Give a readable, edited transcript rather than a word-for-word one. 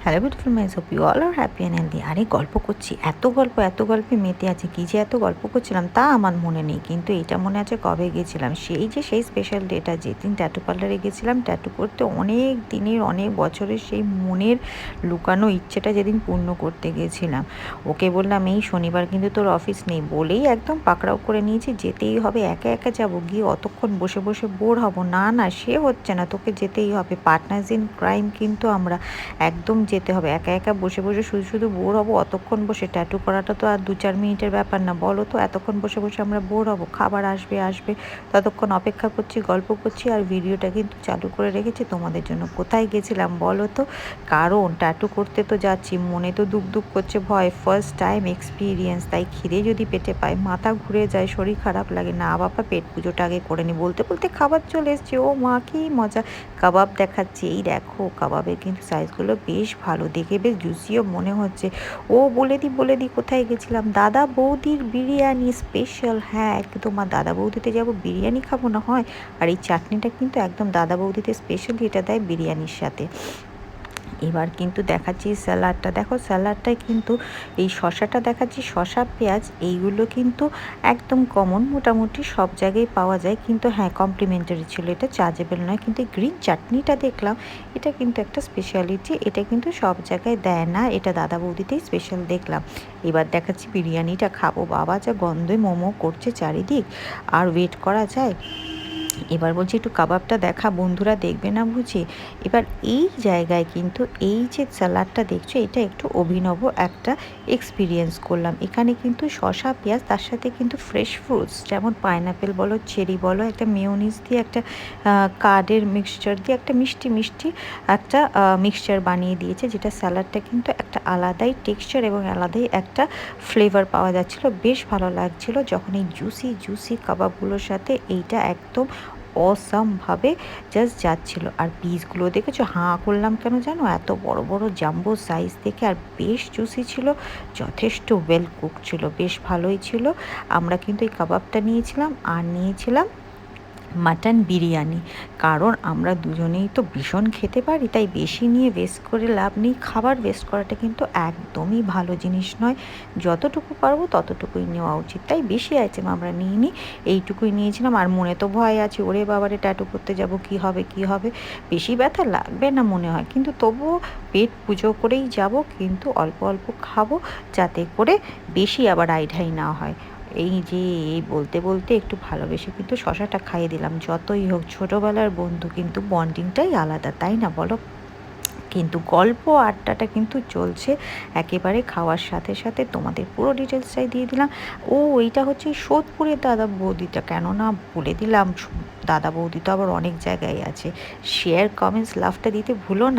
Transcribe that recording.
Hello beautiful mice, hope you all are happy and healthy. আরে গল্প করছি, এত গল্পে মেতে আছে। কী যে এত গল্প করছিলাম তা আমার মনে নেই, কিন্তু এটা মনে আছে কবে গেছিলাম। সেই স্পেশাল ডেটা, যেদিন ট্যাটু পার্লারে গেছিলাম ট্যাটু করতে, অনেক দিনের অনেক বছরের সেই মনের লুকানো ইচ্ছেটা যেদিন পূর্ণ করতে গেছিলাম। ওকে বললাম এই শনিবার কিন্তু তোর অফিস নেই, বলেই একদম পাকড়াও করে নিয়েছি, যেতেই হবে। একা একা যাবো, গিয়ে অতক্ষণ বসে বসে বোর হব না, না সে হচ্ছে না, তোকে যেতেই হবে। পার্টনার্স ইন ক্রাইম কিন্তু আমরা, একদম যেতে হবে। একা একা বসে বসে শুধু শুধু বোর হবো অতক্ষণ বসে। ট্যাটু করাটা তো আর 2-4 মিনিটের ব্যাপার না, বলো তো? এতক্ষণ বসে বসে আমরা বোর হবো? খাবার আসবে আসবে, ততক্ষণ অপেক্ষা করছি, গল্প করছি, আর ভিডিওটা কিন্তু চালু করে রেখেছি তোমাদের জন্য। কোথায় গেছিলাম বলো তো? কারণ ট্যাটু করতে তো যাচ্ছি, মনে তো দুক দুক করছে, ভয়, ফার্স্ট টাইম এক্সপিরিয়েন্স। তাই খিদে যদি পেটে পায়, মাথা ঘুরে যায়, শরীর খারাপ লাগে, না বাবা পেট পুজোটা আগে করে নি। বলতে বলতে খাবার চলে এসছে, ও মা কি মজা! কাবাব দেখাচ্ছে, এই দেখো কাবাবের কিন্তু সাইজগুলো বেশ ভালো, দেখে বেশ জুসিও মনে হচ্ছে। ও বলে দি কোথায় গেছিলাম? দাদা বৌদির বিরিয়ানি স্পেশাল। হ্যাঁ, একদম। আর দাদা বৌদিতে যাবো, বিরিয়ানি খাবো না হয়? আর এই চাটনিটা কিন্তু একদম দাদা বৌদিতে স্পেশালি এটা দেয় বিরিয়ানির সাথে। এবার কিন্তু দেখাচ্ছি স্যালাডটা, দেখো স্যালাডটায় কিন্তু এই শশাটা দেখাচ্ছি, শশা পেঁয়াজ এইগুলো কিন্তু একদম কমন, মোটামুটি সব জায়গায় পাওয়া যায়। কিন্তু হ্যাঁ, কমপ্লিমেন্টারি ছিল, এটা চার্জেবল নয়। কিন্তু এই গ্রিন চাটনিটা দেখলাম, এটা কিন্তু একটা স্পেশালিটি, এটা কিন্তু সব জায়গায় দেয় না, এটা দাদা বৌদিতেই স্পেশাল দেখলাম। এবার দেখাচ্ছি বিরিয়ানিটা খাবো, বাবা যা গন্ধে মোমো করছে চারিদিক, আর ওয়েট করা যায়? এবার বলছি একটু কাবাবটা দেখা, বন্ধুরা দেখবে না বুঝি? এবার এই জায়গায় কিন্তু এই যে স্যালাডটা দেখছো, এটা একটু অভিনব একটা এক্সপিরিয়েন্স করলাম। এখানে কিন্তু শসা পেঁয়াজ, তার সাথে কিন্তু ফ্রেশ ফ্রুটস যেমন পাইনাপেল বলো, চেরি বলো, একটা মেয়োনিজ দিয়ে, একটা কার্ডের মিক্সচার দিয়ে একটা মিষ্টি মিষ্টি একটা মিক্সচার বানিয়ে দিয়েছে, যেটা স্যালাডটা কিন্তু একটা আলাদাই টেক্সচার এবং আলাদাই একটা ফ্লেভার পাওয়া যাচ্ছিলো, বেশ ভালো লাগছিলো। যখন এই জুসি জুসি কাবাবগুলোর সাথে এইটা একদম অসামভাবে জাস্ট যাচ্ছিলো। আর পিসগুলো দেখেছো, হাঁ করলাম কেন জানো? এত বড় বড় জাম্বো সাইজ দেখে, আর বেশ জুসি ছিল, যথেষ্ট ওয়েল কুক ছিল, বেশ ভালোই ছিল। আমরা কিন্তু এই কাবাবটা নিয়েছিলাম, আর নিয়েছিলাম মাটন বিরিয়ানি, কারণ আমরা দুজনেই তো ভীষণ খেতে পারি, তাই বেশি নিয়ে ওয়েস্ট করে লাভ নেই। খাবার ওয়েস্ট করাটা কিন্তু একদমই ভালো জিনিস নয়, যতটুকু পারবো ততটুকুই নেওয়া উচিত। তাই বেশি আইটেম আমরা নিইনি, এইটুকুই নিয়েছিলাম। আর মনে তো ভয় আছে, ওরে বাবারে ট্যাটু করতে যাব, কি হবে কি হবে, বেশি ব্যথা লাগবে না মনে হয়, কিন্তু তবুও পেট পুজো করেই যাব, কিন্তু অল্প অল্প খাবো, যাতে করে বেশি আবার আইঢাই না হয়। এই যে এই বলতে বলতে একটু ভালোবেসে কিন্তু শশাটা খাইয়ে দিলাম। যতই হোক ছোটোবেলার বন্ধু, কিন্তু বন্ডিংটাই আলাদা, তাই না বলো? কিন্তু গল্প আড্ডাটা কিন্তু চলছে একেবারে খাওয়ার সাথে সাথে, তোমাদের পুরো ডিটেলসটাই দিয়ে দিলাম। ও এইটা হচ্ছে সোদপুরের দাদা বৌদিটা, কেননা বলে দিলাম, দাদা বৌদি তো আবার অনেক জায়গায় আছে। শেয়ার, কমেন্টস, লাভটা দিতে ভুলো না।